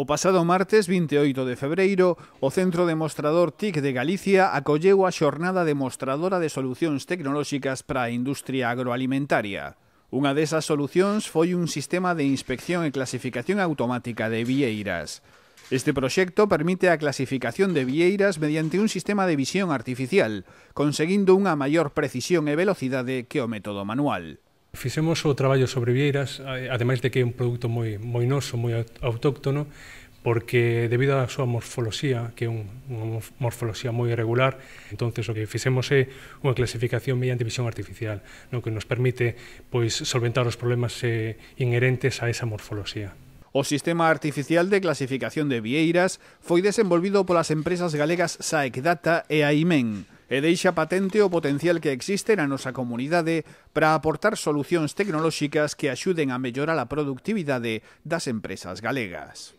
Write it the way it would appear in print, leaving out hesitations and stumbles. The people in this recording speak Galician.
O pasado martes 28 de febreiro, o Centro Demostrador TIC de Galicia acolleu a xornada demostradora de solucións tecnolóxicas para a industria agroalimentaria. Unha desas solucións foi un sistema de inspección e clasificación automática de vieiras. Este proxecto permite a clasificación de vieiras mediante un sistema de visión artificial, conseguindo unha maior precisión e velocidade que o método manual. Fixemos o traballo sobre vieiras, ademais de que é un produto moi noso, moi autóctono, porque debido á súa morfoloxía, que é unha morfoloxía moi irregular, entonces o que fixemos é unha clasificación mediante visión artificial, no que nos permite solventar os problemas inherentes a esa morfoloxía. O sistema artificial de clasificación de vieiras foi desenvolvido polas empresas galegas Saecdata e Aimen e deixa patente o potencial que existe na nosa comunidade para aportar solucións tecnolóxicas que axuden a mellorar a productividade das empresas galegas.